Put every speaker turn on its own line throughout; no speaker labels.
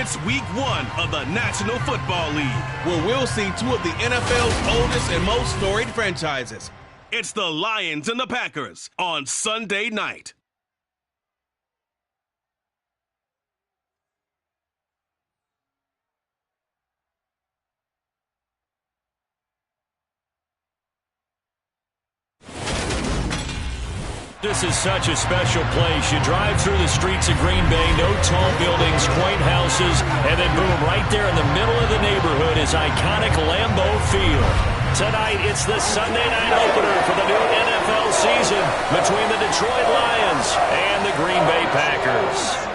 It's week 1 of the National Football League, where we'll see 2 of the NFL's oldest and most storied franchises. It's the Lions and the Packers on Sunday night.
This is such a special place. You drive through the streets of Green Bay, no tall buildings, quaint houses, and then boom, right there in the middle of the neighborhood is iconic Lambeau Field. Tonight, it's the Sunday night opener for the new NFL season between the Detroit Lions and the Green Bay Packers.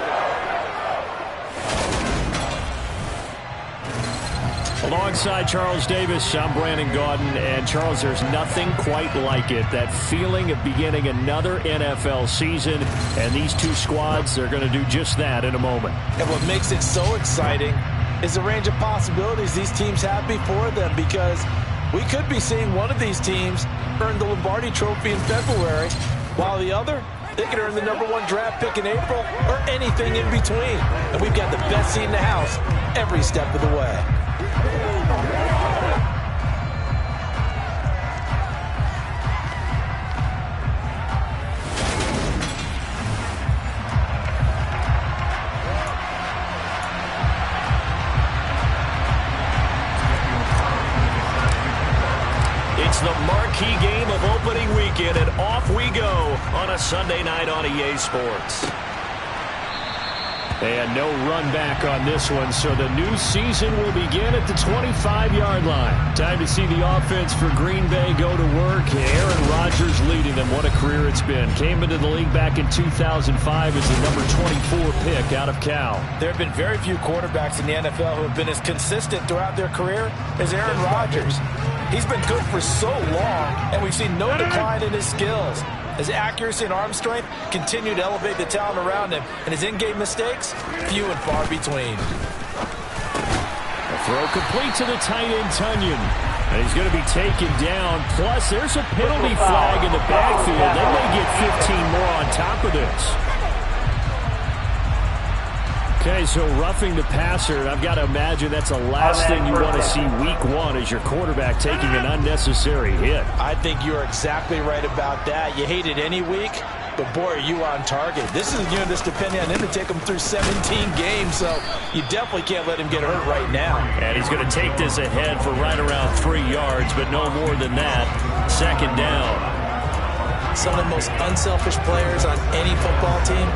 Alongside Charles Davis, I'm Brandon Gaudin, and Charles, there's nothing quite like it. That feeling of beginning another NFL season, and these two squads are going to do just that in a moment.
And what makes it so exciting is the range of possibilities these teams have before them, because we could be seeing one of these teams earn the Lombardi Trophy in February, while the other, they could earn the #1 draft pick in April or anything in between. And we've got the best seat in the house every step of the way.
It's the marquee game of opening weekend, and off we go on a Sunday night on EA Sports. And no run back on this one, so the new season will begin at the 25-yard line. Time to see the offense for Green Bay go to work. Aaron Rodgers leading them. What a career it's been. Came into the league back in 2005 as the number 24 pick out of Cal.
There have been very few quarterbacks in the NFL who have been as consistent throughout their career as Aaron Rodgers. He's been good for so long, and we've seen no decline in his skills. His accuracy and arm strength continue to elevate the talent around him, and his in-game mistakes, few and far between.
A throw complete to the tight end, Tunyon. And he's going to be taken down. Plus, there's a penalty flag in the backfield. They may get 15 more on top of this. Okay, so roughing the passer, I've got to imagine that's the last thing you want to see week 1 as your quarterback taking an unnecessary hit.
I think you're exactly right about that. You hate it any week, but boy, are you on target. This is a unit that's depending on him to take him through 17 games, so you definitely can't let him get hurt right now.
And he's going to take this ahead for right around 3 yards, but no more than that. Second down.
Some of the most unselfish players on any football team,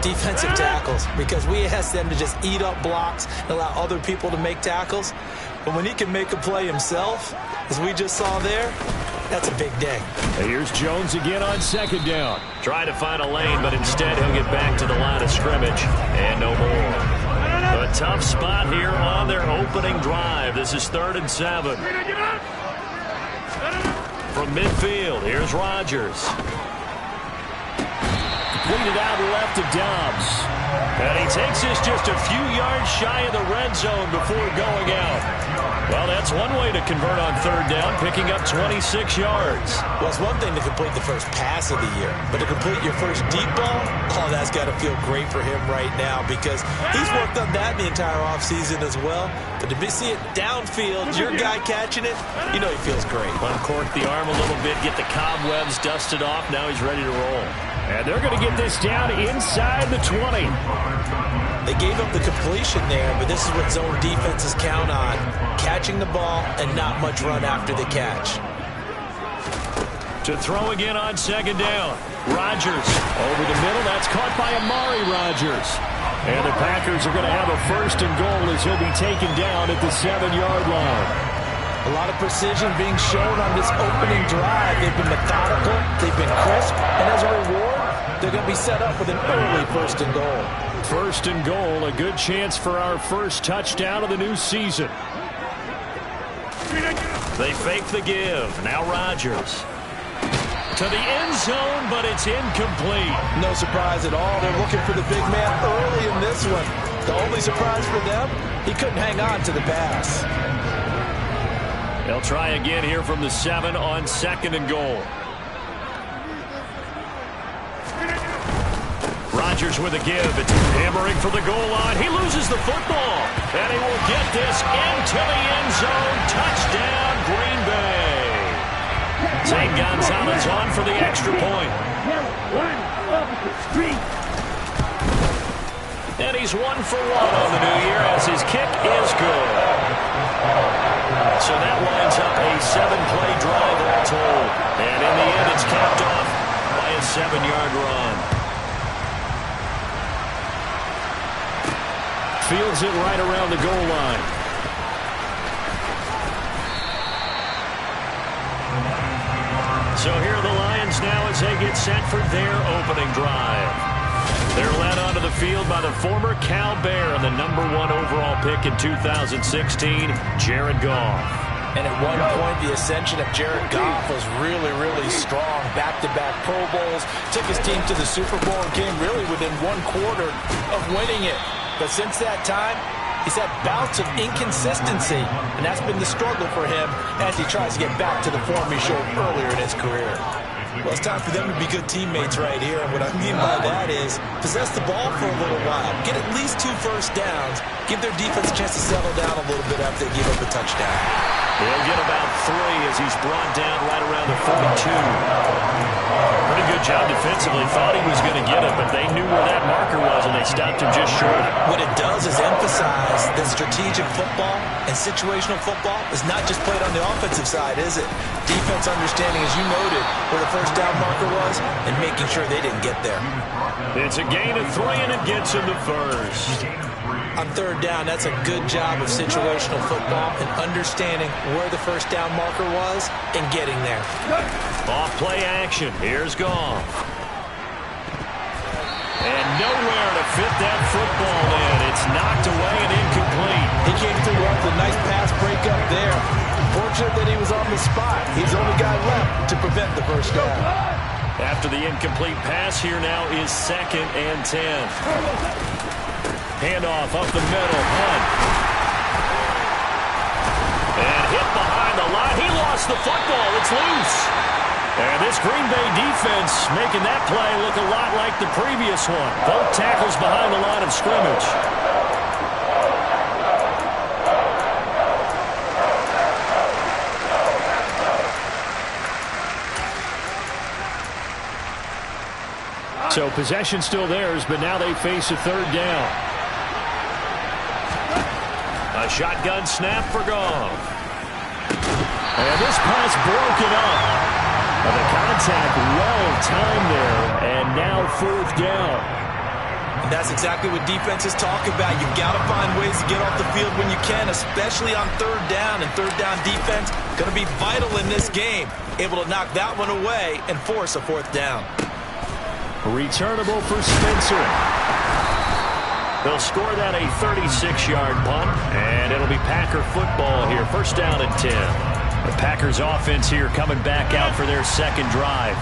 defensive tackles, because we ask them to just eat up blocks and allow other people to make tackles. But when he can make a play himself, as we just saw there, that's a big day.
And here's Jones again on second down. Trying to find a lane, but instead he'll get back to the line of scrimmage. And no more. A tough spot here on their opening drive. This is 3rd and 7. From midfield, here's Rodgers. Completed out left to Dobbs. And he takes this just a few yards shy of the red zone before going out. Well, that's one way to convert on 3rd down, picking up 26 yards.
Well, it's one thing to complete the first pass of the year, but to complete your first deep ball, oh, that's got to feel great for him right now, because he's worked on that the entire offseason as well. But to see it downfield, your guy catching it, you know he feels great.
Uncork the arm a little bit, get the cobwebs dusted off. Now he's ready to roll. And they're going to get this down inside the 20.
They gave up the completion there, but this is what zone defenses count on. Catching the ball and not much run after the catch.
To throw again on second down. Rodgers over the middle. That's caught by Amari Rodgers. And the Packers are going to have a 1st and goal as he'll be taken down at the 7-yard line.
A lot of precision being shown on this opening drive. They've been methodical. They've been crisp. And as a reward, they're going to be set up with an early 1st and goal.
1st and goal, a good chance for our first touchdown of the new season. They fake the give. Now Rodgers. To the end zone, but it's incomplete.
No surprise at all. They're looking for the big man early in this one. The only surprise for them, he couldn't hang on to the pass.
They'll try again here from the 7 on 2nd and goal. Chargers with a give. It's hammering for the goal line. He loses the football. And he will get this into the end zone. Touchdown, Green Bay. Zane Gonzalez on for the extra point. And he's 1 for 1 on the new year as his kick is good. So that lines up a 7-play drive all told. And in the end, it's capped off by a 7-yard run. Fields it right around the goal line. So here are the Lions now as they get set for their opening drive. They're led onto the field by the former Cal Bear and the #1 overall pick in 2016, Jared Goff.
And at one point, the ascension of Jared Goff was really, really strong. Back-to-back Pro Bowls, took his team to the Super Bowl and came really within 1 quarter of winning it. But since that time, he's had bouts of inconsistency, and that's been the struggle for him as he tries to get back to the form he showed earlier in his career. Well, it's time for them to be good teammates right here. And what I mean by that is possess the ball for a little while. Get at least 2 first downs. Give their defense a chance to settle down a little bit after they give up a touchdown.
They'll get about 3 as he's brought down right around the 42. Pretty good job defensively. Thought he was going to get it, but they knew where that marker was, and they stopped him just short.
What it does is emphasize that strategic football and situational football is not just played on the offensive side, is it? Defense understanding, as you noted, where the first down marker was and making sure they didn't get there.
It's a gain of 3, and it gets him to first.
On 3rd down, that's a good job of situational football and understanding where the first down marker was and getting there.
Off play action. Here's Goff. And nowhere to fit that football in. It's knocked away and incomplete.
He came through with a nice pass breakup there. Fortunate that he was on the spot. He's the only guy left to prevent the first down.
After the incomplete pass, here now is 2nd and 10. Handoff up the middle. Hunt. And hit behind the line. He lost the football. It's loose. And this Green Bay defense making that play look a lot like the previous one. Both tackles behind the line of scrimmage. So possession still theirs, but now they face a 3rd down. A shotgun snap for Goff. And this pass broken up. And the contact well-timed there, and now 4th down.
And that's exactly what defenses talk about. You've got to find ways to get off the field when you can, especially on 3rd down. And 3rd down defense going to be vital in this game. Able to knock that one away and force a 4th down.
Returnable for Spencer. They'll score that a 36-yard punt, and it'll be Packer football here. 1st down and 10. The Packers offense here coming back out for their 2nd drive.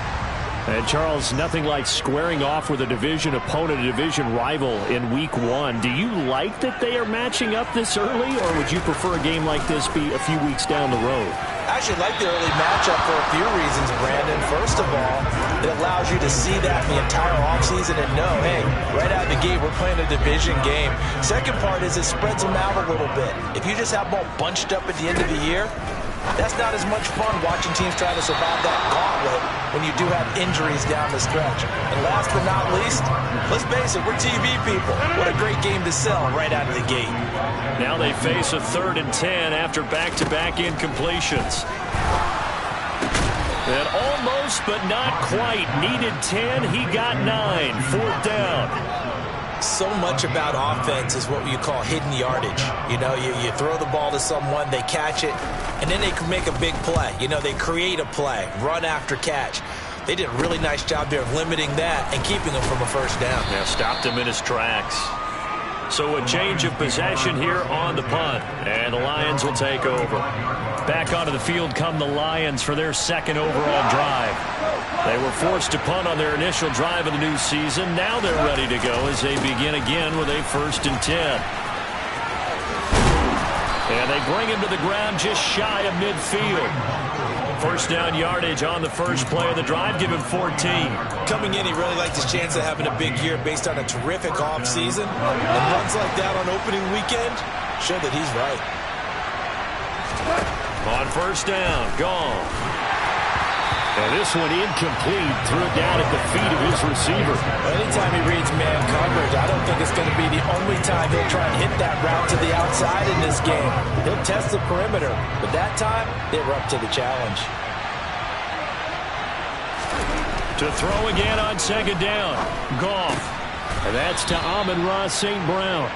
And Charles, nothing like squaring off with a division opponent, a division rival in week 1. Do you like that they are matching up this early, or would you prefer a game like this be a few weeks down the road?
I actually like the early matchup for a few reasons, Brandon. First of all, it allows you to see that the entire offseason and know, hey, right out of the gate, we're playing a division game. Second part is it spreads them out a little bit. If you just have them all bunched up at the end of the year, that's not as much fun watching teams try to survive that gauntlet when you do have injuries down the stretch. And last but not least, let's face it, we're TV people. What a great game to sell right out of the gate.
Now they face a 3rd and 10 after back-to-back incompletions. And almost, but not quite. Needed 10, he got 9. 4th down.
So much about offense is what you call hidden yardage. You know, you throw the ball to someone, they catch it, and then they can make a big play. You know, they create a play, run after catch. They did a really nice job there of limiting that and keeping him from a 1st down.
Yeah, stopped him in his tracks. So a change of possession here on the punt, and the Lions will take over. Back onto the field come the Lions for their 2nd overall drive. They were forced to punt on their initial drive of the new season. Now they're ready to go as they begin again with a 1st and 10. And they bring him to the ground just shy of midfield. First down yardage on the first play of the drive. Give him 14.
Coming in, he really liked his chance of having a big year based on a terrific offseason. And runs like that on opening weekend show that he's right.
On first down, gone. And this one incomplete. Threw it down at the feet of his receiver.
Anytime he reads man coverage, I don't think it's going to be the only time he'll try and hit that route to the outside in this game. He'll test the perimeter, but that time, they were up to the challenge.
To throw again on second down. Goff. And that's to Amon-Ra St. Brown.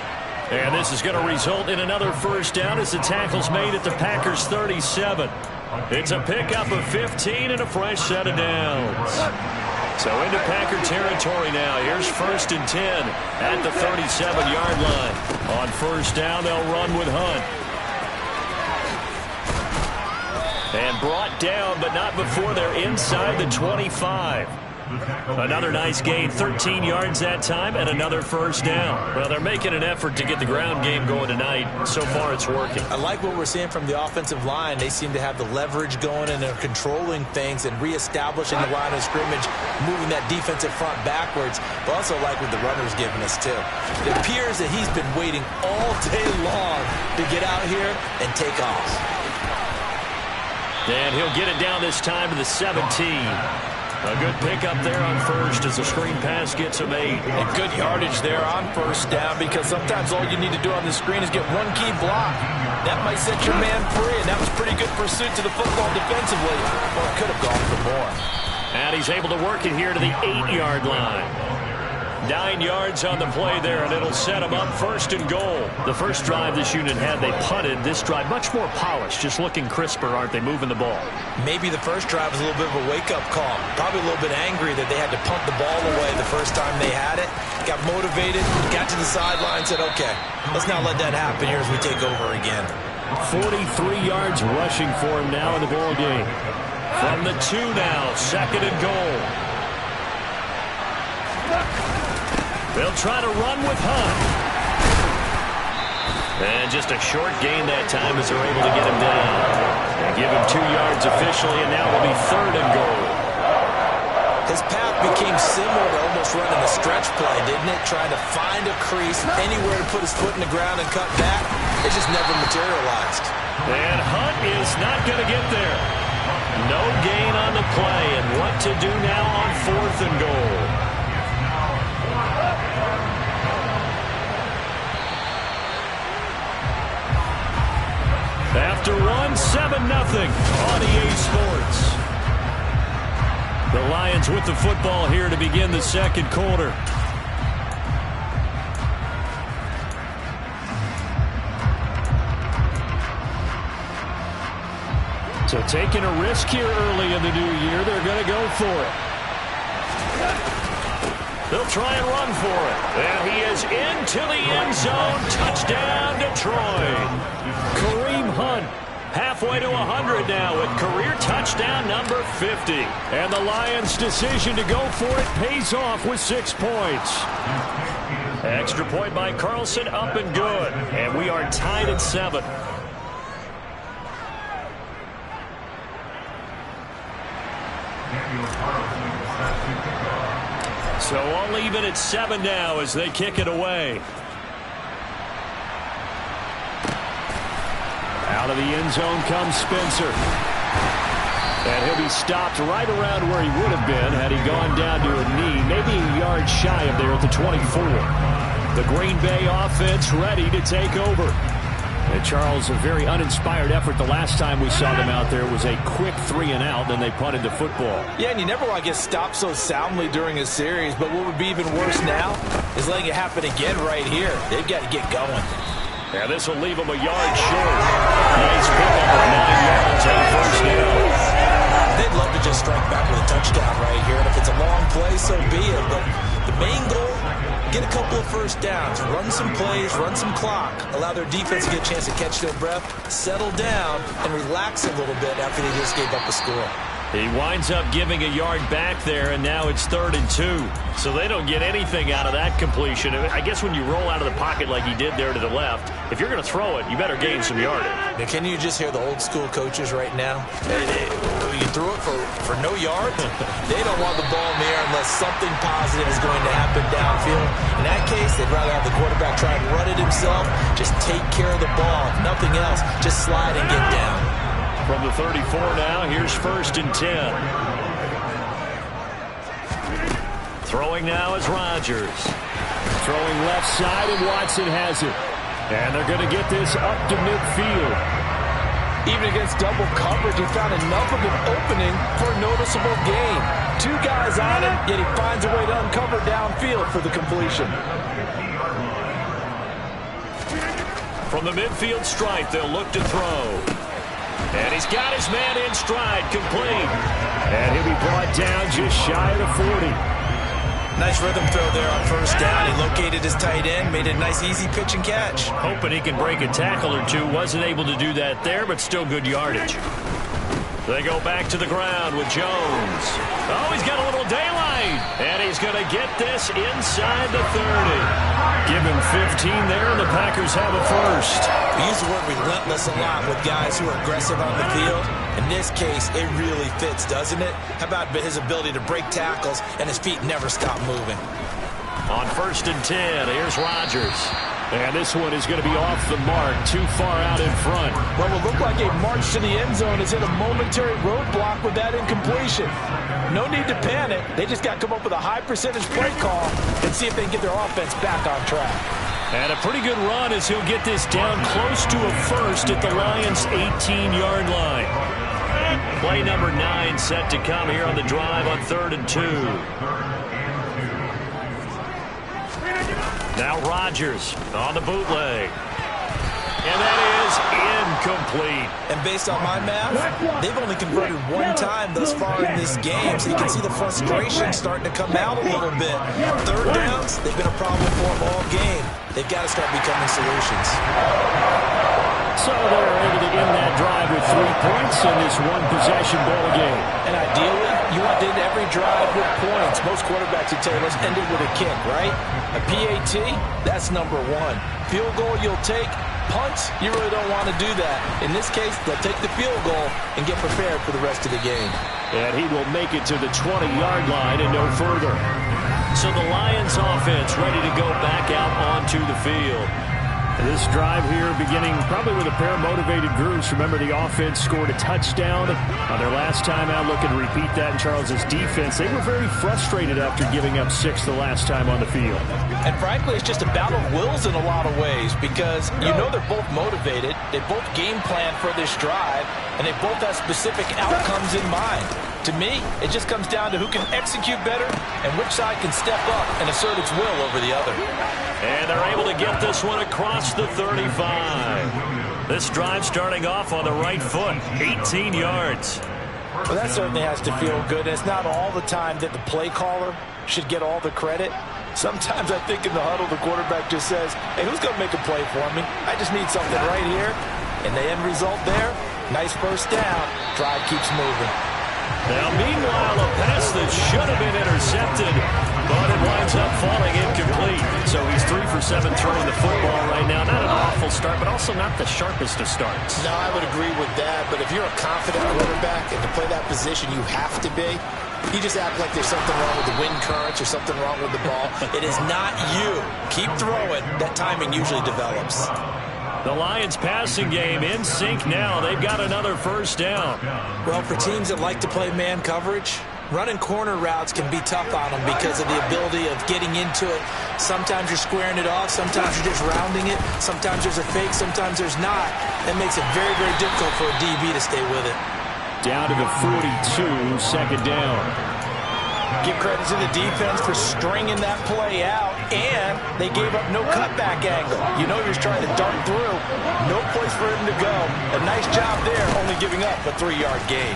And this is going to result in another first down as the tackle's made at the Packers' 37. It's a pickup of 15 and a fresh set of downs. So into Packer territory now. Here's 1st and 10 at the 37-yard line. On first down, they'll run with Hunt. And brought down, but not before they're inside the 25. Another nice gain, 13 yards that time, and another first down. Well, they're making an effort to get the ground game going tonight. So far, it's working.
I like what we're seeing from the offensive line. They seem to have the leverage going, and they're controlling things and reestablishing the line of scrimmage, moving that defensive front backwards. But also like what the runner's giving us, too. It appears that he's been waiting all day long to get out here and take off.
And he'll get it down this time to the 17. A good pickup there on first as the screen pass gets him 8.
And good yardage there on first down, because sometimes all you need to do on the screen is get one key block. That might set your man free, and that was pretty good pursuit to the football defensively. Well, it could have gone for more.
And he's able to work it here to the 8-yard line. 9 yards on the play there, and it'll set him up 1st and goal. The first drive this unit had, they punted. This drive, much more polished, just looking crisper, aren't they, moving the ball?
Maybe the first drive was a little bit of a wake-up call. Probably a little bit angry that they had to punt the ball away the first time they had it. Got motivated, got to the sideline, said, okay, let's not let that happen here as we take over again.
43 yards rushing for him now in the ball game. From the 2 now, 2nd and goal. They'll try to run with Hunt. And just a short gain that time as they're able to get him down. They give him 2 yards officially, and now it'll be 3rd and goal.
His path became similar to almost running a stretch play, didn't it? Trying to find a crease, anywhere to put his foot in the ground and cut back. It just never materialized.
And Hunt is not going to get there. No gain on the play, and what to do now on 4th and goal. After one, 7-0 on EA Sports. The Lions with the football here to begin the second quarter. So taking a risk here early in the new year, they're going to go for it. They'll try and run for it. And he is into the end zone. Touchdown, Detroit. Kareem Hunt halfway to 100 now with career touchdown number 50. And the Lions' decision to go for it pays off with 6 points. Extra point by Carlson, up and good. And we are tied at 7. So all even at 7 now as they kick it away. Out of the end zone comes Spencer. And he'll be stopped right around where he would have been had he gone down to a knee, maybe a yard shy of there at the 24. The Green Bay offense ready to take over. And Charles, a very uninspired effort the last time we saw them out there was a quick 3-and-out, then they punted the football.
Yeah, and you never want to get stopped so soundly during a series, but what would be even worse now is letting it happen again right here. They've got to get going.
Yeah, this will leave them a yard short. Nice pickup of 9 yards on first down.
They'd love to just strike back with a touchdown right here, and if it's a long play, so be it. But the main goal, get a couple of first downs, run some plays, run some clock, allow their defense to get a chance to catch their breath, settle down, and relax a little bit after they just gave up a score.
He winds up giving a yard back there, and now it's 3rd and 2. So they don't get anything out of that completion. I guess when you roll out of the pocket like he did there to the left, if you're going to throw it, you better gain some yardage.
Now, can you just hear the old school coaches right now? You threw it for no yards? They don't want the ball in the air unless something positive is going to happen downfield. In that case, they'd rather have the quarterback try and run it himself. Just take care of the ball. If nothing else, just slide and get down.
From the 34 now, here's 1st and 10. Throwing now is Rodgers. Throwing left side, and Watson has it. And they're going to get this up to midfield.
Even against double coverage, he found enough of an opening for a noticeable gain. 2 guys on him, yet he finds a way to uncover downfield for the completion.
From the midfield stripe, they'll look to throw. And he's got his man in stride, complete. And he'll be brought down just shy of the 40.
Nice rhythm throw there on 1st down. He located his tight end, made a nice easy pitch and catch.
Hoping he can break a tackle or two. Wasn't able to do that there, but still good yardage. They go back to the ground with Jones. Oh, he's got a little daylight. And he's going to get this inside the 30. Give him 15 there, and the Packers have a first.
We use the word relentless a lot with guys who are aggressive on the field. In this case, it really fits, doesn't it? How about his ability to break tackles and his feet never stop moving?
On 1st and 10, here's Rodgers. And this one is going to be off the mark, too far out in front.
What will look like a march to the end zone is in a momentary roadblock with that incompletion. No need to panic. They just got to come up with a high percentage play call and see if they can get their offense back on track.
And a pretty good run as he'll get this down close to a first at the Lions' 18-yard line. Play number 9 set to come here on the drive on 3rd and 2. Now Rodgers on the bootleg. And that is incomplete.
And based on my math, they've only converted 1 time thus far in this game, so you can see the frustration starting to come out a little bit. 3rd downs, they've been a problem for them all game. They've got to start becoming solutions.
So they're able to end that drive with 3 points in this one-possession ball game.
And ideally, you want to end every drive with points. Most quarterbacks would tell you, let's end it with a kick, right? A PAT, that's number 1. Field goal you'll take. Punts, you really don't want to do that. In this case, they'll take the field goal and get prepared for the rest of the game.
And he will make it to the 20-yard line and no further. So the Lions offense ready to go back out onto the field. This drive here beginning probably with a pair of motivated groups. Remember, the offense scored a touchdown on their last time out. Looking to repeat that in Charles's defense. They were very frustrated after giving up 6 the last time on the field.
And frankly, it's just a battle of wills in a lot of ways because you know they're both motivated. They both game plan for this drive, and they both have specific outcomes in mind. To me, it just comes down to who can execute better and which side can step up and assert its will over the other.
And they're able to get this one across the 35. This drive starting off on the right foot, 18 yards.
Well, that certainly has to feel good. It's not all the time that the play caller should get all the credit. Sometimes I think in the huddle, the quarterback just says, hey, who's going to make a play for me? I just need something right here. And the end result there, nice first down. Drive keeps moving.
Now, meanwhile, a pass that should have been intercepted, but it winds up falling incomplete. So he's 3 for 7 throwing the football right now. Not an awful start, but also not the sharpest of starts.
No, I would agree with that. But if you're a confident quarterback and to play that position, you have to be. You just act like there's something wrong with the wind currents or something wrong with the ball.
It is not you. Keep throwing. That timing usually develops.
The Lions passing game in sync now. They've got another first down.
Well, for teams that like to play man coverage, running corner routes can be tough on them because of the ability of getting into it. Sometimes you're squaring it off. Sometimes you're just rounding it. Sometimes there's a fake. Sometimes there's not. That makes it very, very difficult for a DB to stay with it.
Down to the 42, second down.
Give credit to the defense for stringing that play out, and they gave up no cutback angle. You know he was trying to dart through. No place for him to go. A nice job there, only giving up a 3-yard gain.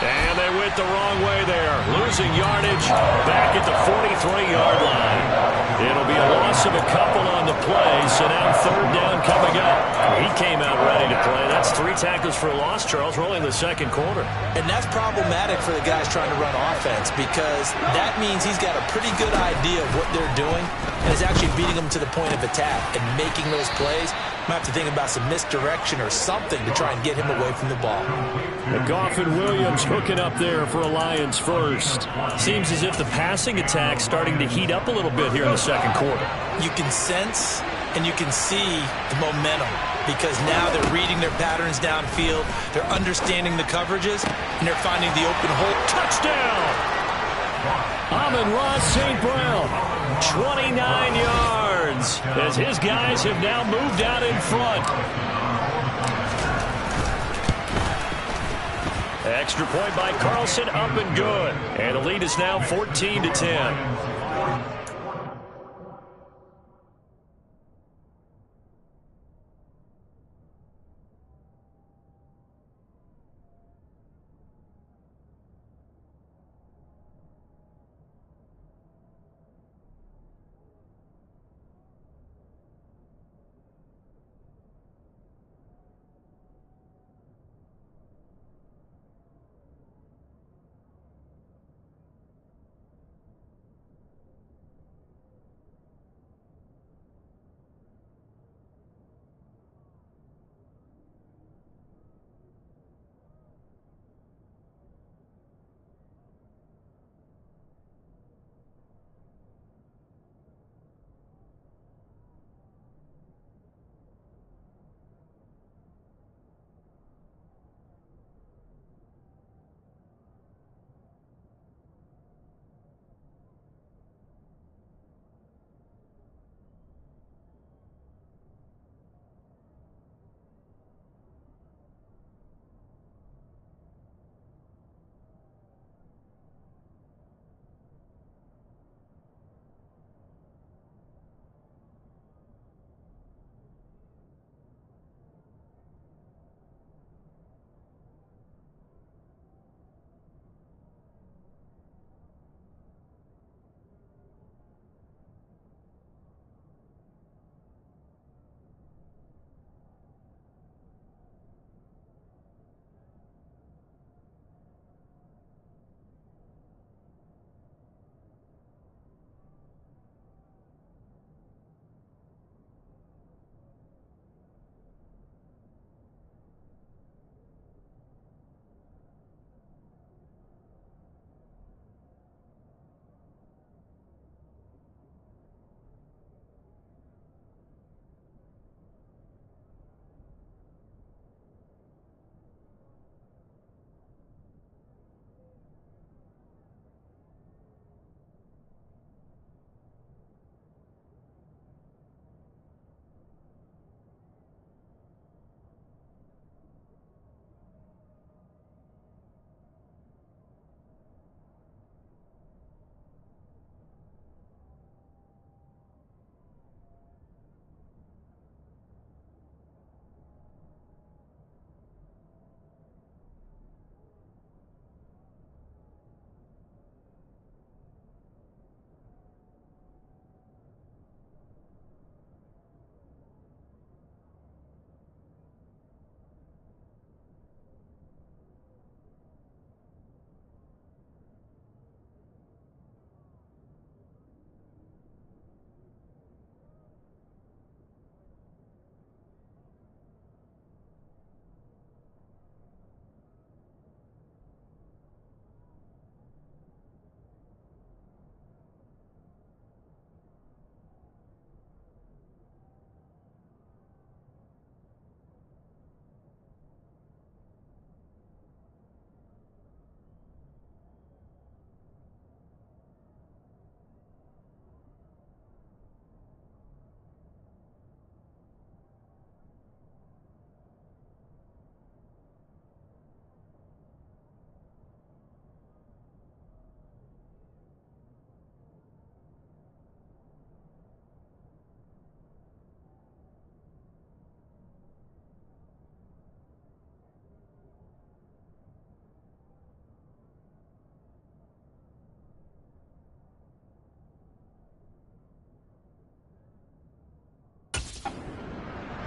And they went the wrong way there. Losing yardage back at the 43-yard line. It'll be a loss of a couple on the play, so now third down coming up. He came out ready to play. That's 3 tackles for a loss, Charles, rolling the second quarter.
And that's problematic for the guys trying to run offense because that means he's got a pretty good idea of what they're doing and is actually beating them to the point of attack and making those plays. Might have to think about some misdirection or something to try and get him away from the ball.
And Goff and Williams hooking up there for a Lions first. Seems as if the passing attack's starting to heat up a little bit here in the second quarter.
You can sense and you can see the momentum because now they're reading their patterns downfield, they're understanding the coverages, and they're finding the open hole.
Touchdown! Amon-Ra St. Brown, 29 yards, as his guys have now moved out in front. Extra point by Carlson, up and good. And the lead is now 14-10.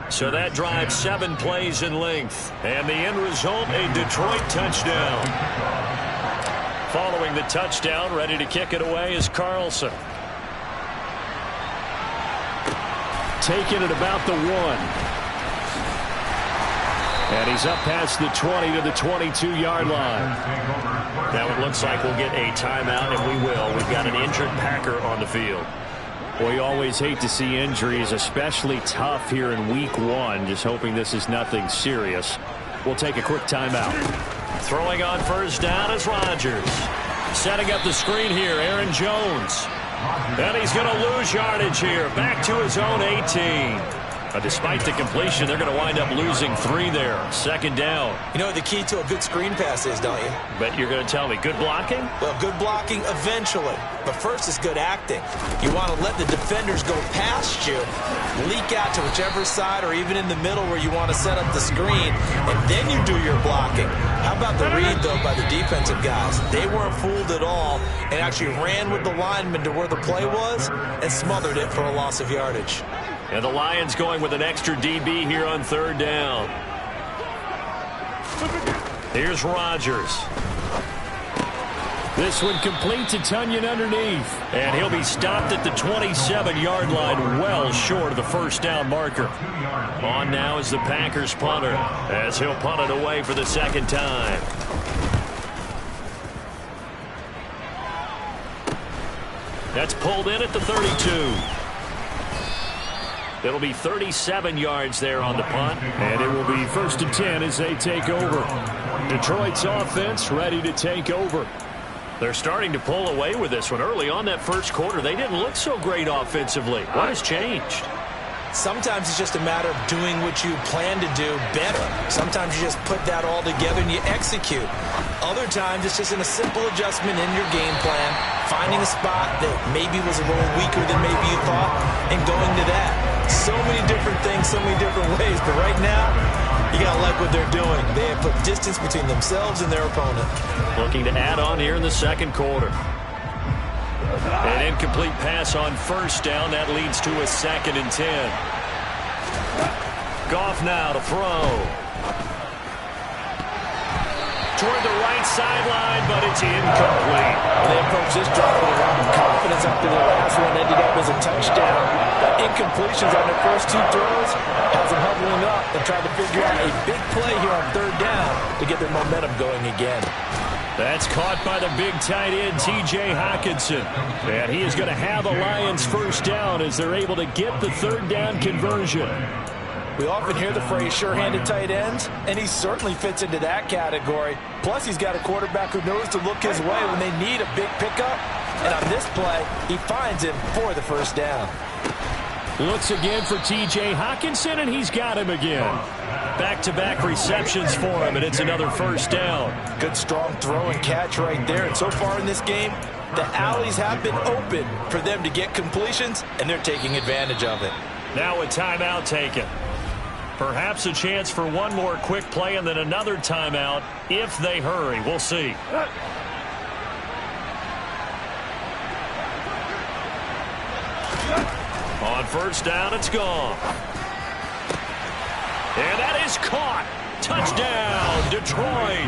So that drive 7 plays in length. And the end result, a Detroit touchdown. Following the touchdown, ready to kick it away is Carlson. Taking it about the 1. And he's up past the 20 to the 22-yard line. Now it looks like we'll get a timeout, and we will. We've got an injured Packer on the field. Well, you always hate to see injuries, especially tough here in week 1. Just hoping this is nothing serious. We'll take a quick timeout. Throwing on first down is Rodgers. Setting up the screen here, Aaron Jones. And he's going to lose yardage here. Back to his own 18. Despite the completion, they're going to wind up losing 3 there. Second down.
You know what the key to a good screen pass is, don't you?
But you're going to tell me, good blocking?
Well, good blocking eventually. But first is good acting. You want to let the defenders go past you, leak out to whichever side or even in the middle where you want to set up the screen, and then you do your blocking. How about the read, though, by the defensive guys? They weren't fooled at all and actually ran with the lineman to where the play was and smothered it for a loss of yardage.
And the Lions going with an extra DB here on third down. Here's Rodgers. This one complete to Tunyon underneath. And he'll be stopped at the 27-yard line, well short of the first down marker. On now is the Packers punter, as he'll punt it away for the second time. That's pulled in at the 32. It'll be 37 yards there on the punt. And it will be 1st and 10 as they take over. Detroit's offense ready to take over. They're starting to pull away with this one. Early on that first quarter, they didn't look so great offensively. What has changed?
Sometimes it's just a matter of doing what you plan to do better. Sometimes you just put that all together and you execute. Other times it's just in a simple adjustment in your game plan, finding a spot that maybe was a little weaker than maybe you thought, and going to that. So many different things, so many different ways, but right now, you got to like what they're doing. They have put distance between themselves and their opponent. Looking to add on here in the second quarter.
An incomplete pass on first down. That leads to a 2nd and 10. Goff now to throw. Toward the right sideline, but it's incomplete.
They approached this drive with a lot of confidence after their last one ended up as a touchdown. But incompletions on their first 2 throws has them huddling up and trying to figure out a big play here on third down to get their momentum going again.
That's caught by the big tight end, T.J. Hockenson. And he is going to have a Lions first down as they're able to get the third down conversion.
We often hear the phrase sure-handed tight ends, and he certainly fits into that category. Plus, he's got a quarterback who knows to look his way when they need a big pickup. And on this play, he finds him for the first down.
Looks again for T.J. Hockenson, and he's got him again. Back-to-back receptions for him, and it's another first down.
Good strong throw and catch right there. And so far in this game, the alleys have been open for them to get completions, and they're taking advantage of it.
Now a timeout taken. Perhaps a chance for one more quick play and then another timeout if they hurry. We'll see. On first down, it's gone. And that is caught. Touchdown, Detroit.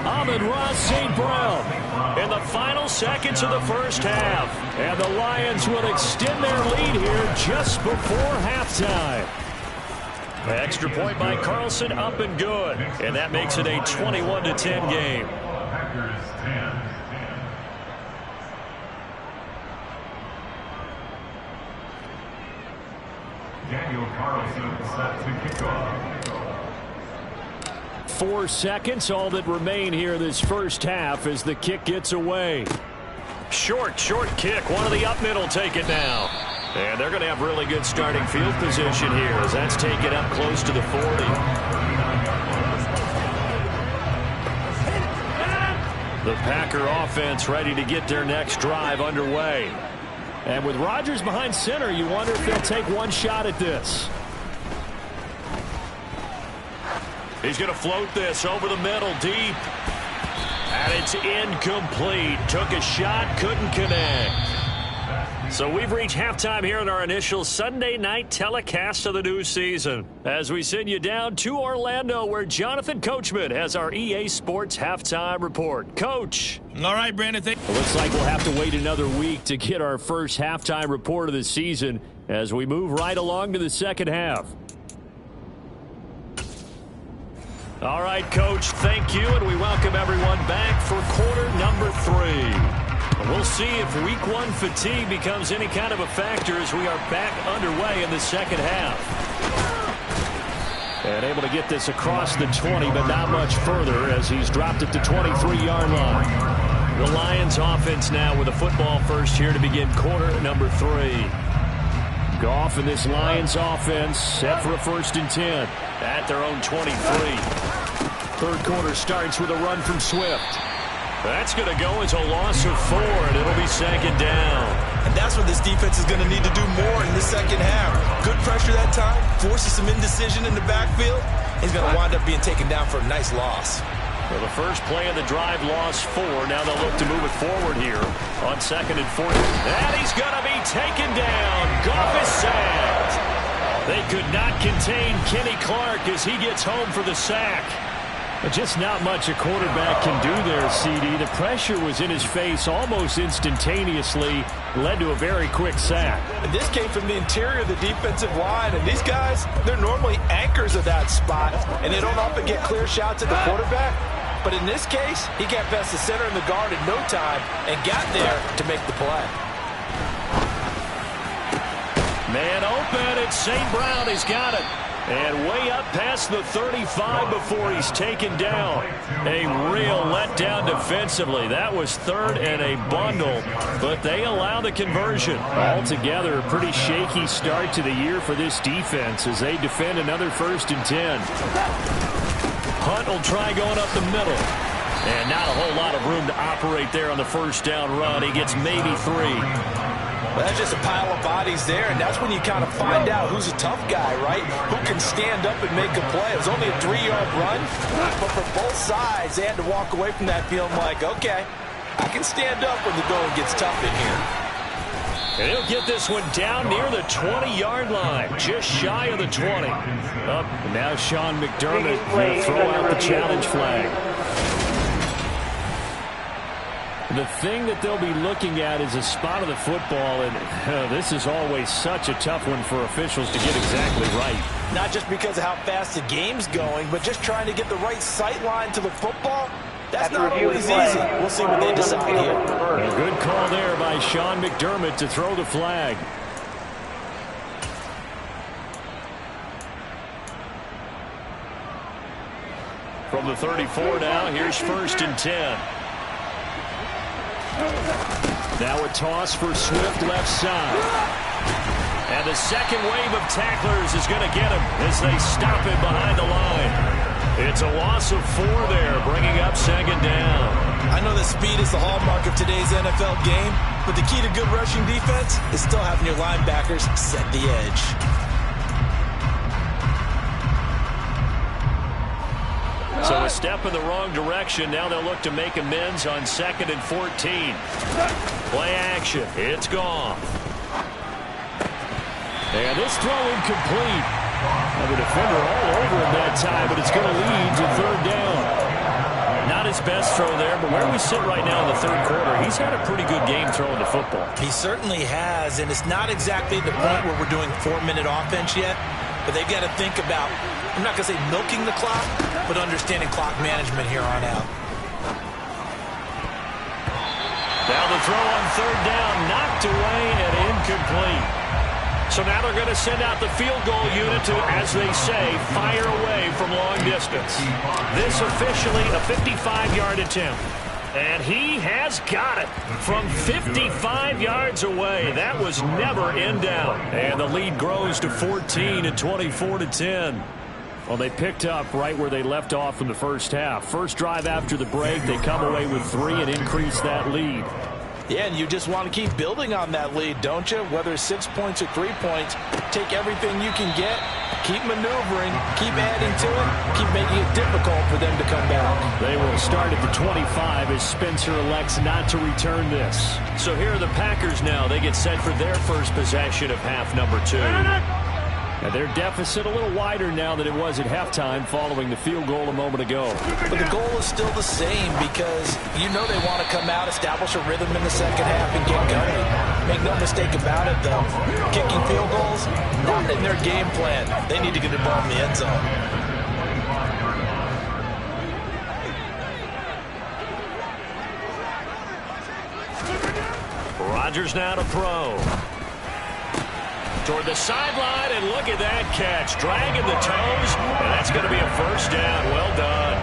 Amon-Ra St. Brown in the final seconds of the first half. And the Lions will extend their lead here just before halftime. Extra point by Carlson, up and good. And that makes it a 21-10 game.
Daniel Carlson set to kick off.
4 seconds, all that remain here this first half as the kick gets away. Short kick. One of the up middle take it now. And they're going to have really good starting field position here as that's taken up close to the 40. The Packer offense ready to get their next drive underway. And with Rodgers behind center, you wonder if they'll take one shot at this. He's going to float this over the middle deep. And it's incomplete. Took a shot, couldn't connect. So we've reached halftime here in our initial Sunday night telecast of the new season as we send you down to Orlando where Jonathan Coachman has our EA Sports halftime report. Coach.
All right, Brandon.
It looks like we'll have to wait another week to get our first halftime report of the season as we move right along to the second half. All right, Coach, thank you, and we welcome everyone back for quarter number 3. We'll see if week 1 fatigue becomes any kind of a factor as we are back underway in the second half. And able to get this across the 20, but not much further as he's dropped it to 23-yard line. The Lions offense now with a football first here to begin quarter number 3. Goff and this Lions offense set for a 1st and 10 at their own 23. Third quarter starts with a run from Swift. That's going to go as a loss of 4, and it'll be second down.
And that's what this defense is going to need to do more in the second half. Good pressure that time, forces some indecision in the backfield. He's going to wind up being taken down for a nice loss.
Well, the first play of the drive lost 4. Now they'll look to move it forward here on 2nd and 4. And he's going to be taken down. Goff is sacked. They could not contain Kenny Clark as he gets home for the sack. But just not much a quarterback can do there, CD. The pressure was in his face almost instantaneously, led to a very quick sack.
And this came from the interior of the defensive line, and these guys, they're normally anchors of that spot, and they don't often get clear shots at the quarterback. But in this case, he got past the center and the guard in no time and got there to make the play.
Man open, it's St. Brown. He's got it. And way up past the 35 before he's taken down. A real letdown defensively. That was 3rd and a bundle, but they allow the conversion. Altogether, a pretty shaky start to the year for this defense as they defend another 1st and 10. Hunt will try going up the middle. And not a whole lot of room to operate there on the 1st down run. He gets maybe 3.
Well, that's just a pile of bodies there, and that's when you kind of find out who's a tough guy, right? Who can stand up and make a play. It was only a 3-yard run, but for both sides, they had to walk away from that feeling like, okay, I can stand up when the going gets tough in here.
And he'll get this one down near the 20-yard line, just shy of the 20. Up, and now Sean McDermott will throw out the challenge flag. The thing that they'll be looking at is a spot of the football, and this is always such a tough one for officials to get exactly right.
Not just because of how fast the game's going, but just trying to get the right sight line to the football. That's not always easy. We'll see what they decide here.
A good call there by Sean McDermott to throw the flag. From the 34 now, here's 1st and 10. Now a toss for Swift left side. And the second wave of tacklers is going to get him as they stop him behind the line. It's a loss of 4 there, bringing up second down.
I know that speed is the hallmark of today's NFL game, but the key to good rushing defense is still having your linebackers set the edge.
So a step in the wrong direction. Now they'll look to make amends on 2nd and 14. Play action. It's gone. And this throw incomplete. The defender all over him that time, but it's going to lead to 3rd down. Not his best throw there, but where we sit right now in the 3rd quarter, he's had a pretty good game throwing the football.
He certainly has, and it's not exactly the point where we're doing 4-minute offense yet, but they've got to think about, I'm not going to say milking the clock, but understanding clock management here on out.
Now the throw on 3rd down, knocked away and incomplete. So now they're going to send out the field goal unit to, as they say, fire away from long distance. This officially a 55-yard attempt. And he has got it from 55 yards away. That was never in doubt. And the lead grows to 14 and 24-10. Well, they picked up right where they left off in the first half. First drive after the break, they come away with 3 and increase that lead.
Yeah, and you just want to keep building on that lead, don't you? Whether it's 6 points or 3 points, take everything you can get, keep maneuvering, keep adding to it, keep making it difficult for them to come back.
They will start at the 25 as Spencer elects not to return this. So here are the Packers now. They get set for their first possession of half number 2. And their deficit a little wider now than it was at halftime following the field goal a moment ago.
But the goal is still the same because you know they want to come out, establish a rhythm in the second half, and get going. Make no mistake about it, though. Kicking field goals, not in their game plan. They need to get the ball in the end zone.
Rodgers now to throw. Toward the sideline, and look at that catch. Dragging the toes, and that's going to be a first down. Well done.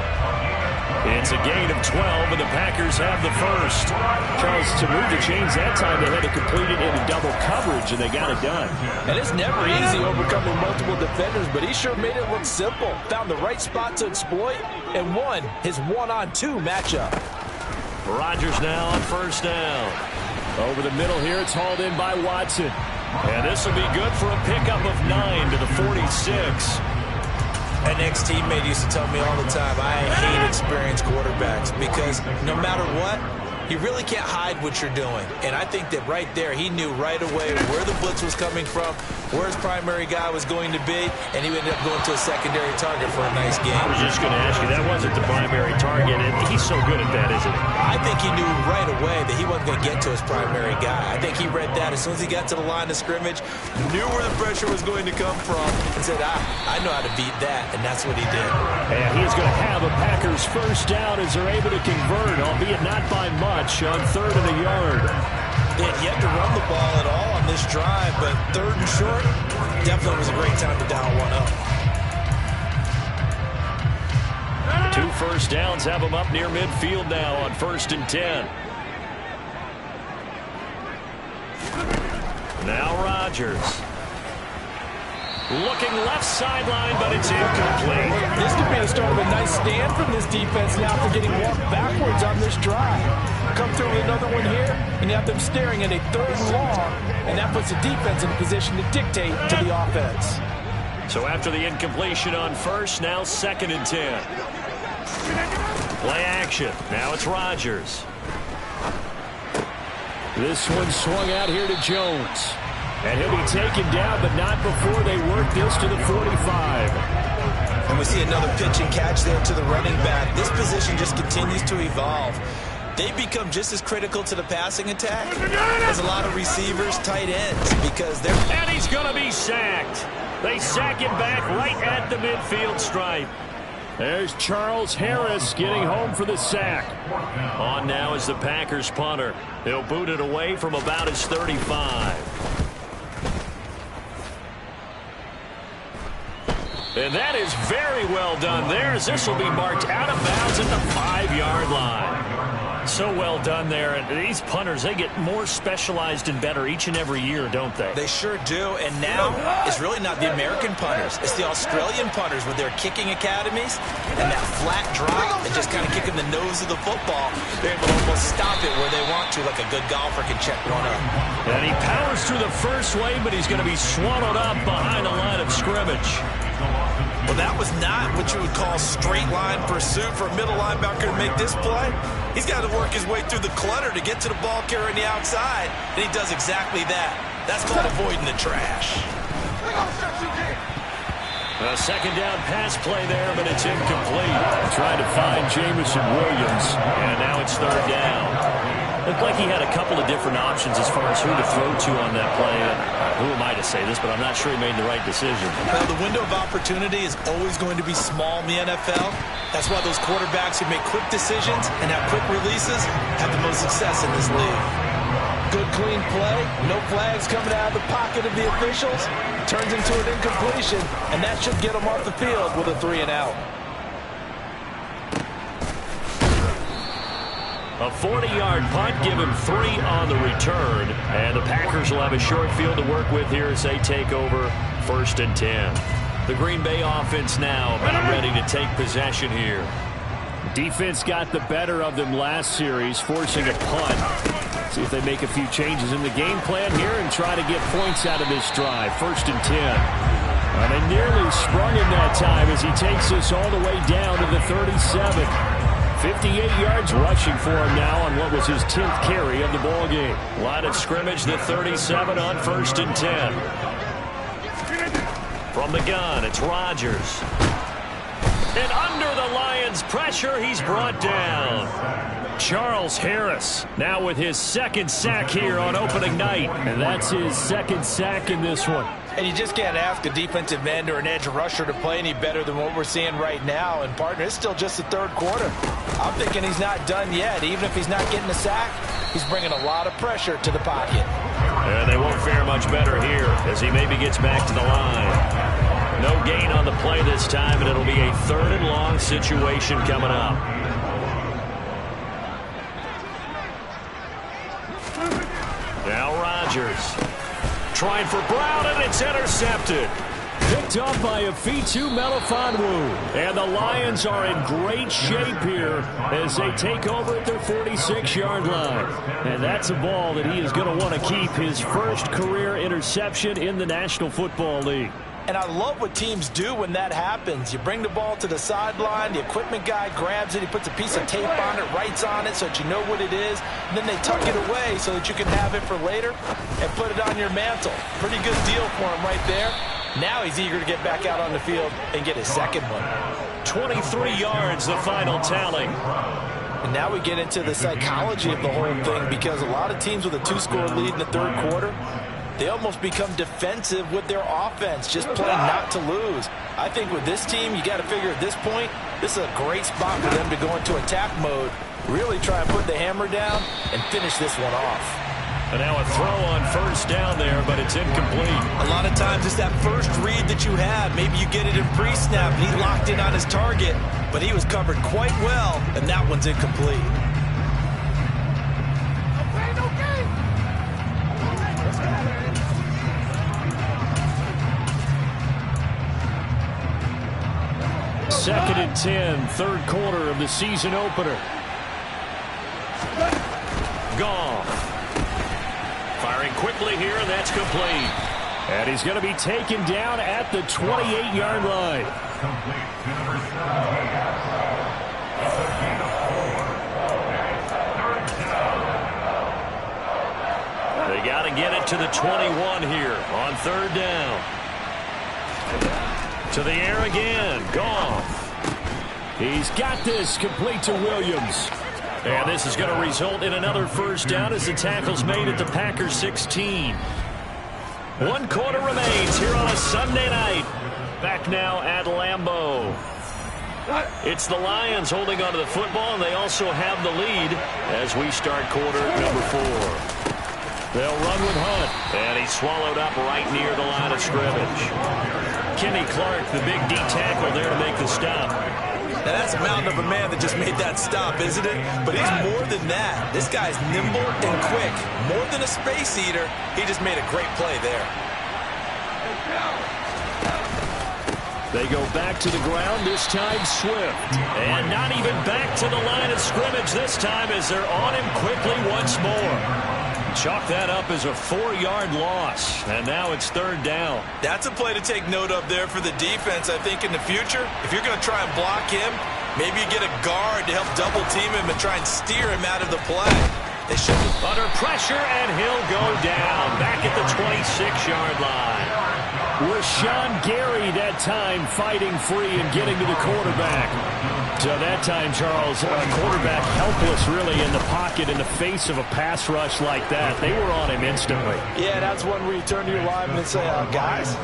It's a gain of 12, and the Packers have the first.
Charles, to move the chains that time, they had to complete it into double coverage, and they got it done.
And it's never easy overcoming multiple defenders, but he sure made it look simple. Found the right spot to exploit, and won his one-on-two matchup.
Rodgers now on first down.
Over the middle here, it's hauled in by Watson.
And this will be good for a pickup of 9 to the 46.
An ex-teammate used to tell me all the time, I hate experienced quarterbacks because no matter what, you really can't hide what you're doing. And I think that right there, he knew right away where the blitz was coming from, where his primary guy was going to be, and he ended up going to a secondary target for a nice game.
I was just going to ask you, that wasn't the primary target, and he's so good at that, isn't he?
I think he knew right away that he wasn't going to get to his primary guy. I think he read that as soon as he got to the line of scrimmage, knew where the pressure was going to come from, and said, I know how to beat that, and that's what he did.
And he's going to have a Packers first down as they're able to convert, albeit not by much, on 3rd and a yard.
They had yet to run the ball at all on this drive, but 3rd and short definitely was a great time to dial one up.
2 first downs have them up near midfield now on 1st and 10. Now Rodgers. Looking left sideline, but it's incomplete.
This could be the start of a nice stand from this defense now for getting walked backwards on this drive. Come through with another one here, and you have them staring at a 3rd and long, and that puts the defense in a position to dictate to the offense.
So after the incompletion on 1st, now 2nd and 10. Play action. Now it's Rodgers.
This one swung out here to Jones. And he'll be taken down, but not before they work this to the 45.
And we see another pitch and catch there to the running back. This position just continues to evolve. They become just as critical to the passing attack as a lot of receivers, tight ends, because they're...
And he's going to be sacked. They sack him back right at the midfield stripe.
There's Charles Harris getting home for the sack.
On now is the Packers punter. He'll boot it away from about his 35. And that is very well done there, as this will be marked out of bounds at the 5-yard line. So well done there. And these punters, they get more specialized and better each and every year, don't they?
They sure do. And now it's really not the American punters. It's the Australian punters with their kicking academies and that flat drop and just kind of kicking the nose of the football. They're able to almost stop it where they want to, like a good golfer can check one up.
And he powers through the first wave, but he's going to be swallowed up behind the line of scrimmage.
Well, that was not what you would call straight line pursuit for a middle linebacker to make this play. He's got to work his way through the clutter to get to the ball carrier on the outside, and he does exactly that. That's called avoiding the trash.
A 2nd down pass play there, but it's incomplete.
Trying to find Jamison Williams.
And now it's 3rd down. Looked like he had a couple of different options as far as who to throw to on that play. Who am I to say this, but I'm not sure he made the right decision.
Well, the window of opportunity is always going to be small in the NFL. That's why those quarterbacks who make quick decisions and have quick releases have the most success in this league. Good, clean play. No flags coming out of the pocket of the officials. Turns into an incompletion, and that should get them off the field with a 3-and-out.
A 40-yard punt, give him 3 on the return. And the Packers will have a short field to work with here as they take over 1st and 10. The Green Bay offense now about ready to take possession here.
Defense got the better of them last series, forcing a punt. See if they make a few changes in the game plan here and try to get points out of this drive. 1st and 10. And they nearly sprung him that time as he takes us all the way down to the 37. 58 yards rushing for him now on what was his 10th carry of the ball game.
Line of scrimmage, the 37 on 1st and 10. From the gun, it's Rodgers. And under the Lions' pressure, he's brought down. Charles Harris now with his 2nd sack here on opening night.
And that's his 2nd sack in this one.
And you just can't ask a defensive end or an edge rusher to play any better than what we're seeing right now. And, partner, it's still just the 3rd quarter. I'm thinking he's not done yet. Even if he's not getting a sack, he's bringing a lot of pressure to the pocket.
And they won't fare much better here as he maybe gets back to the line. No gain on the play this time, and it'll be a 3rd and long situation coming up. Now Rodgers trying for Brown, and it's intercepted.
Picked off by Afitu Melifonwu. And the Lions are in great shape here as they take over at their 46-yard line. And that's a ball that he is going to want to keep, his first career interception in the National Football League.
And I love what teams do when that happens. You bring the ball to the sideline, the equipment guy grabs it, he puts a piece of tape on it, writes on it so that you know what it is, and then they tuck it away so that you can have it for later and put it on your mantle. Pretty good deal for him right there. Now he's eager to get back out on the field and get his 2nd one.
23 yards, the final tally.
And now we get into the psychology of the whole thing, because a lot of teams with a 2-score lead in the 3rd quarter, they almost become defensive with their offense, just playing not to lose. I think with this team, you got to figure at this point, this is a great spot for them to go into attack mode, really try and put the hammer down and finish this one off.
And now a throw on 1st down there, but it's incomplete.
A lot of times it's that first read that you have. Maybe you get it in pre-snap, and he locked in on his target, but he was covered quite well, and that one's incomplete.
Second and 10, 3rd quarter of the season opener.
Goff. Firing quickly here, and that's complete.
And he's going to be taken down at the 28-yard line.
Complete to number 7.
They got to get it to the 21 here on 3rd down. To the air again. Goff.
He's got this, complete to Williams.
And this is going to result in another 1st down as the tackle's made at the Packers 16. 1 quarter remains here on a Sunday night. Back now at Lambeau. It's the Lions holding onto the football, and they also have the lead as we start quarter number 4.
They'll run with Hunt.
And he's swallowed up right near the line of scrimmage. Kenny Clark, the big D tackle there to make the stop.
Now that's a mountain of a man that just made that stop, isn't it? But he's more than that. This guy's nimble and quick. More than a space eater, he just made a great play there.
They go back to the ground, this time Swift.
And not even back to the line of scrimmage this time as they're on him quickly once more. Chalk that up as a 4-yard loss, and now it's 3rd down.
That's a play to take note of there for the defense, I think, in the future. If you're going to try and block him, maybe you get a guard to help double-team him and try and steer him out of the play. They should be
under pressure, and he'll go down back at the 26-yard line.
Rashawn Gary that time fighting free and getting to the quarterback. So that time, Charles, a quarterback helpless really in the pocket in the face of a pass rush like that. They were on him instantly.
Yeah, that's one where you turn to your lineman and say, guys,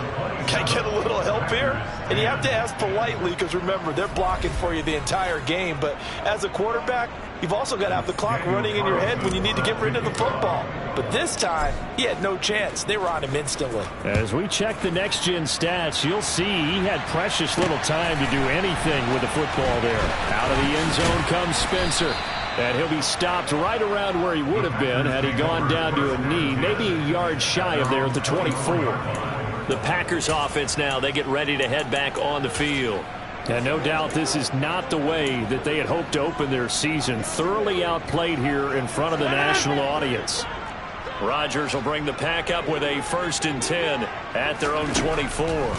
can I get a little help here? And you have to ask politely because, remember, they're blocking for you the entire game. But as a quarterback, you've also got to have the clock running in your head when you need to get rid of the football. But this time, he had no chance. They were on him instantly.
As we check the next-gen stats, you'll see he had precious little time to do anything with the football there. Out of the end zone comes Spencer. And he'll be stopped right around where he would have been had he gone down to a knee, maybe a yard shy of there at the 24.
The Packers offense now, they get ready to head back on the field.
And no doubt this is not the way that they had hoped to open their season. Thoroughly outplayed here in front of the national audience.
Rodgers will bring the pack up with a 1st and 10 at their own 24.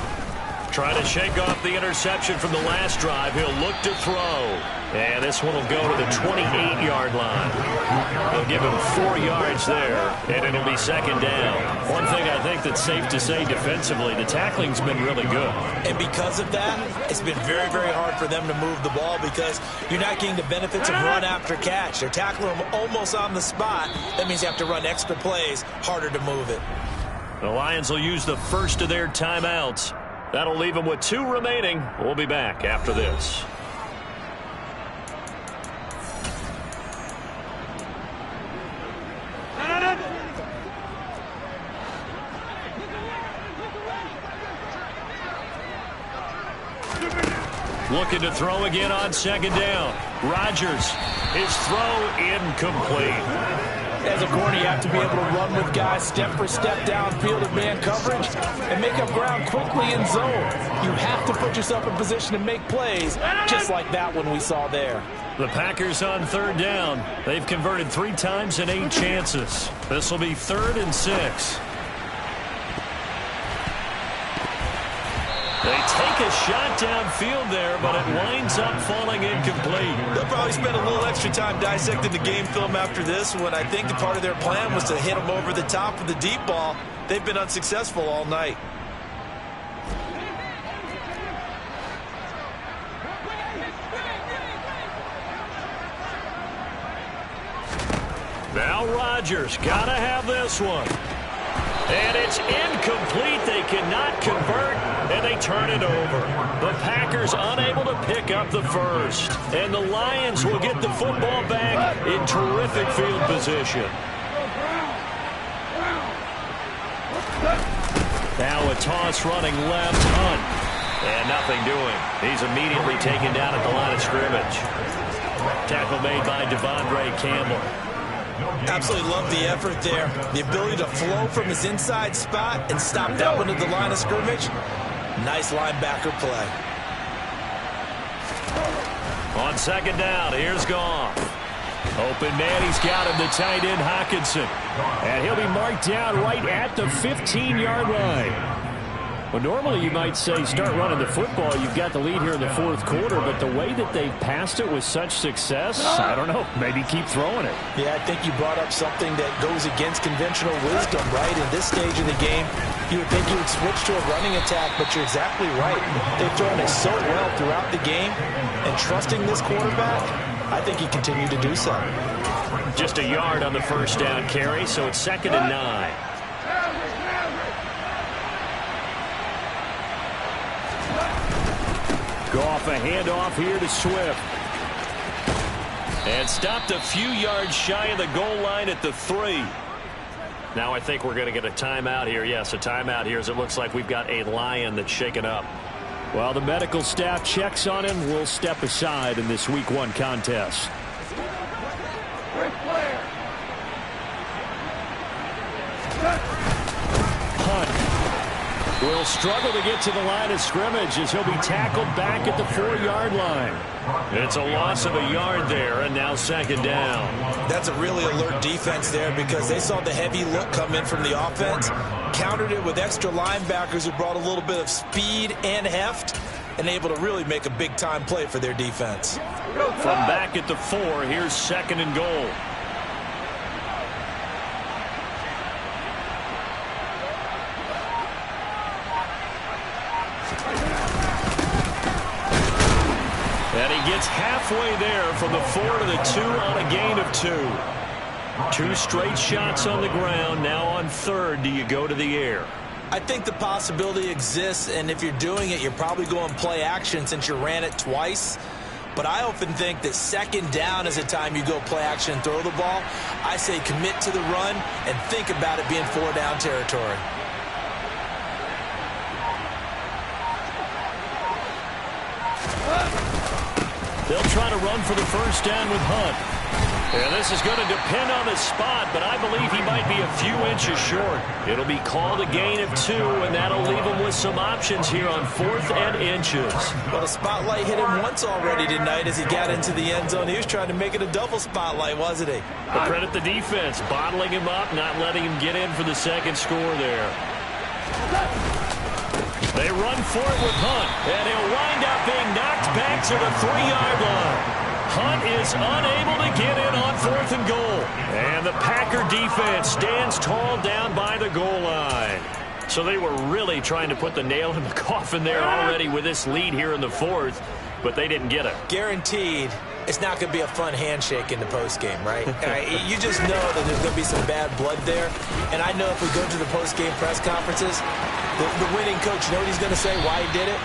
Trying to shake off the interception from the last drive. He'll look to throw. And this one will go to the 28-yard line. They'll give him 4 yards there, and it'll be 2nd down. One thing I think that's safe to say defensively, the tackling's been really good.
And because of that, it's been very, very hard for them to move the ball because you're not getting the benefits of run after catch. They're tackling them almost on the spot. That means you have to run extra plays, harder to move it.
The Lions will use the first of their timeouts. That'll leave them with 2 remaining. We'll be back after this. Looking to throw again on 2nd down. Rodgers, his throw incomplete.
As a corner, you have to be able to run with guys step for step downfield in man coverage and make up ground quickly in zone. You have to put yourself in position to make plays, just like that one we saw there.
The Packers on 3rd down. They've converted 3 times in 8 chances. This will be 3rd and 6. They take a shot downfield there, but it winds up falling incomplete.
They'll probably spend a little extra time dissecting the game film after this when I think the part of their plan was to hit them over the top with the deep ball. They've been unsuccessful all night.
Now Rodgers, gotta have this one. And it's incomplete. They cannot convert, and they turn it over. The Packers unable to pick up the first. And the Lions will get the football back in terrific field position. Now a toss running left, Hunt. And nothing doing. He's immediately taken down at the line of scrimmage. Tackle made by Devondre Campbell.
Absolutely love the effort there. The ability to flow from his inside spot and stop that one at the line of scrimmage. Nice linebacker play.
On 2nd down, here's Goff. Open man, he's got him, the tight end Hockenson.
And he'll be marked down right at the 15-yard line. Well, normally you might say start running the football. You've got the lead here in the 4th quarter, but the way that they've passed it with such success, I don't know, maybe keep throwing it.
Yeah, I think you brought up something that goes against conventional wisdom, right? In this stage of the game, you would think you would switch to a running attack, but you're exactly right. They've thrown it so well throughout the game, and trusting this quarterback, I think he continued to do so.
Just a yard on the 1st down carry, so it's 2nd and 9.
Goff, a handoff here to Swift.
And stopped a few yards shy of the goal line at the 3. Now I think we're going to get a timeout here. Yes, a timeout here as it looks like we've got a Lion that's shaken up.
Well, the medical staff checks on him. We'll step aside in this Week 1 contest. Will struggle to get to the line of scrimmage as he'll be tackled back at the 4-yard line.
It's a loss of a yard there, and now 2nd down.
That's a really alert defense there because they saw the heavy look come in from the offense, countered it with extra linebackers who brought a little bit of speed and heft, and able to really make a big-time play for their defense.
From back at the 4, here's 2nd and goal. And he gets halfway there from the 4 to the 2 on a gain of 2. 2 straight shots on the ground. Now on 3rd, do you go to the air?
I think the possibility exists, and if you're doing it, you're probably going play action since you ran it twice. But I often think that 2nd down is the time you go play action and throw the ball. I say commit to the run and think about it being 4-down territory.
They'll try to run for the 1st down with Hunt. Yeah, this is going to depend on the spot, but I believe he might be a few inches short. It'll be called a gain of 2, and that'll leave him with some options here on 4th and inches.
Well, the spotlight hit him once already tonight as he got into the end zone. He was trying to make it a double spotlight, wasn't he?
But credit the defense, bottling him up, not letting him get in for the second score there. They run for it with Hunt, and he'll wind up being knocked back to the 3-yard line. Hunt is unable to get in on 4th and goal. And the Packer defense stands tall down by the goal line. So they were really trying to put the nail in the coffin there already with this lead here in the 4th, but they didn't get it.
Guaranteed it's not going to be a fun handshake in the postgame, right? You just know that there's going to be some bad blood there. And I know if we go to the postgame press conferences, the winning coach, you know what he's going to say, why he did it?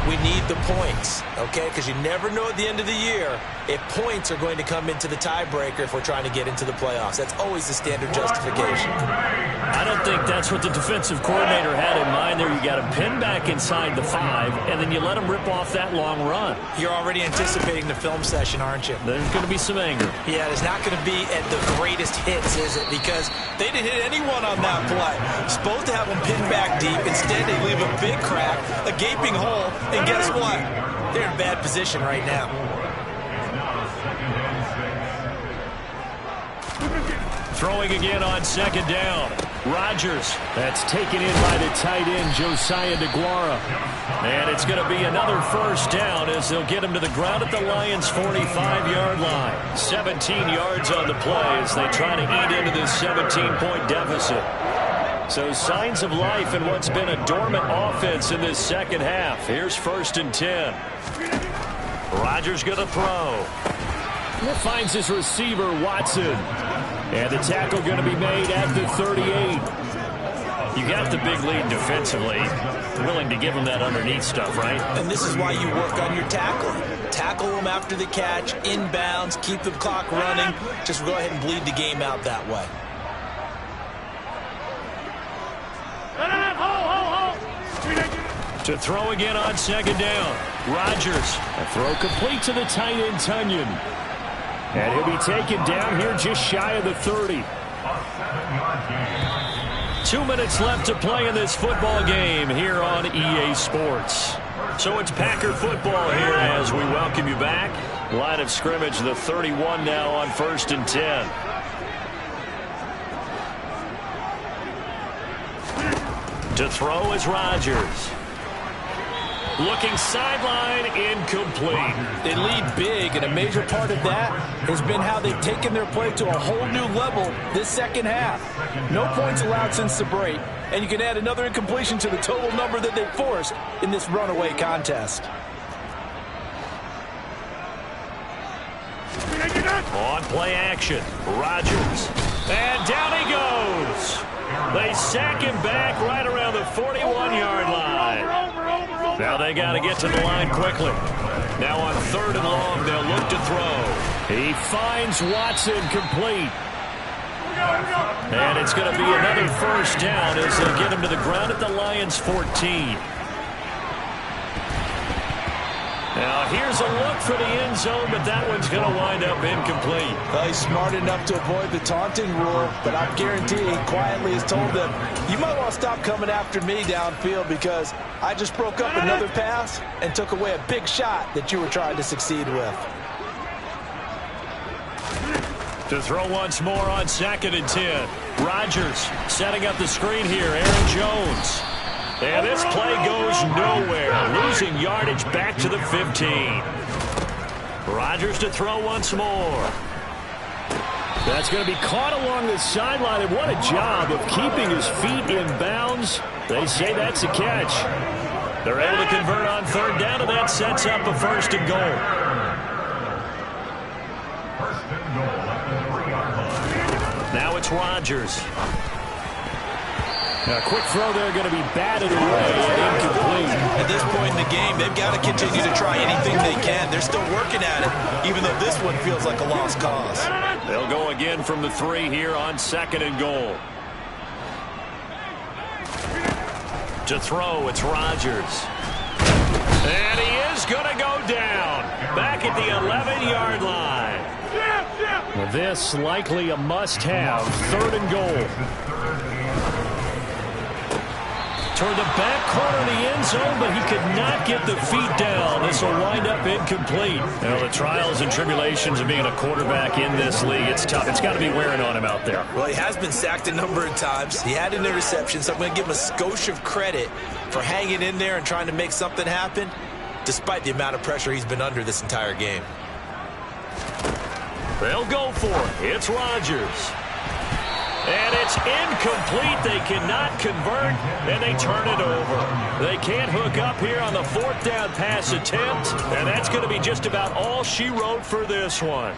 We need the points, okay? Because you never know at the end of the year if points are going to come into the tiebreaker if we're trying to get into the playoffs. That's always the standard justification.
I don't think that's what the defensive coordinator had in mind there. You got him pinned back inside the 5, and then you let him rip off that long run.
You're already anticipating the film session, aren't you?
There's going to be some anger.
Yeah, it's not going to be at the greatest hits, is it? Because they didn't hit anyone on that play. Supposed to have them pinned back deep. Instead, they leave a big crack, a gaping hole. And guess what? They're in bad position right now.
Throwing again on 2nd down. Rodgers. That's taken in by the tight end, Josiah DeGuara. And it's going to be another 1st down as they'll get him to the ground at the Lions' 45-yard line. 17 yards on the play as they try to eat into this 17-point deficit. So signs of life in what's been a dormant offense in this second half. Here's 1st and 10. Rodgers going to throw. He finds his receiver, Watson. And the tackle going to be made at the 38. You got the big lead defensively. Willing to give him that underneath stuff, right?
And this is why you work on your tackling. Tackle them after the catch, inbounds, keep the clock running. Just go ahead and bleed the game out that way.
To throw again on 2nd down. Rodgers. A throw complete to the tight end, Tunyon. And he'll be taken down here just shy of the 30. 2 minutes left to play in this football game here on EA Sports. So it's Packer football here as we welcome you back. Line of scrimmage, the 31 now on 1st and 10. To throw is Rodgers. Looking sideline, incomplete.
They lead big, and a major part of that has been how they've taken their play to a whole new level this second half. No points allowed since the break, and you can add another incompletion to the total number that they forced in this runaway contest.
On play action, Rodgers. And down he goes. They sack him back right around the 41-yard line. Now they got to get to the line quickly. Now on 3rd and long, they'll look to throw. He finds Watson complete. And it's going to be another 1st down as they'll get him to the ground at the Lions' 14. Now here's a look for the end zone, but that one's going to wind up incomplete.
Well, he's smart enough to avoid the taunting rule, but I'm guaranteeing he quietly has told them, you might want to stop coming after me downfield because I just broke up another pass and took away a big shot that you were trying to succeed with.
To throw once more on 2nd and 10. Rodgers setting up the screen here. Aaron Jones. And this play goes nowhere. Losing yardage back to the 15. Rodgers to throw once more. That's going to be caught along the sideline. And what a job of keeping his feet in bounds. They say that's a catch. They're able to convert on 3rd down, and that sets up a 1st and goal. Now it's Rodgers. A quick throw there going to be batted away and incomplete.
At this point in the game, they've got to continue to try anything they can. They're still working at it, even though this one feels like a lost cause.
They'll go again from the 3 here on 2nd and goal. To throw, it's Rodgers. And he is going to go down. Back at the 11-yard line.
Well, this likely a must-have. 3rd and goal. Toward the back corner of the end zone, but he could not get the feet down. This will wind up incomplete. Well, the trials and tribulations of being a quarterback in this league, it's tough. It's got to be wearing on him out there.
Well, he has been sacked a number of times. He had an interception, so I'm going to give him a skosh of credit for hanging in there and trying to make something happen, despite the amount of pressure he's been under this entire game.
They'll go for it. It's Rodgers. And it's incomplete. They cannot convert, and they turn it over. They can't hook up here on the 4th down pass attempt, and that's going to be just about all she wrote for this one.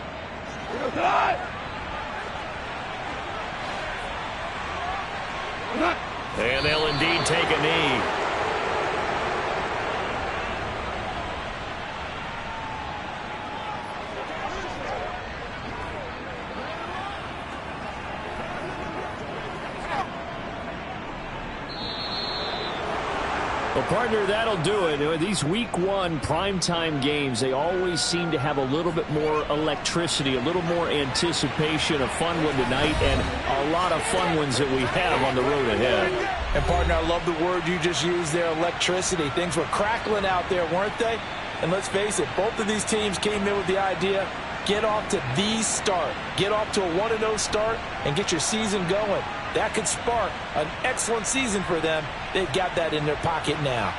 And they'll indeed take a knee.
Well, partner, that'll do it. These Week 1 primetime games, they always seem to have a little bit more electricity, a little more anticipation. A fun one tonight, and a lot of fun ones that we have on the road ahead.
And, partner, I love the word you just used there, electricity. Things were crackling out there, weren't they? And let's face it, both of these teams came in with the idea, get off to the start. Get off to a 1-0 start and get your season going. That could spark an excellent season for them. They've got that in their pocket now.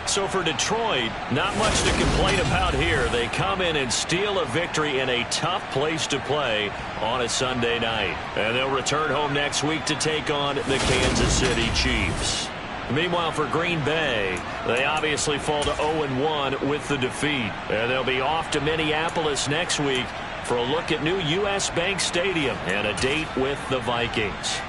So for Detroit, not much to complain about here. They come in and steal a victory in a tough place to play on a Sunday night. And they'll return home next week to take on the Kansas City Chiefs. Meanwhile, for Green Bay, they obviously fall to 0-1 with the defeat. And they'll be off to Minneapolis next week for a look at new U.S. Bank Stadium and a date with the Vikings.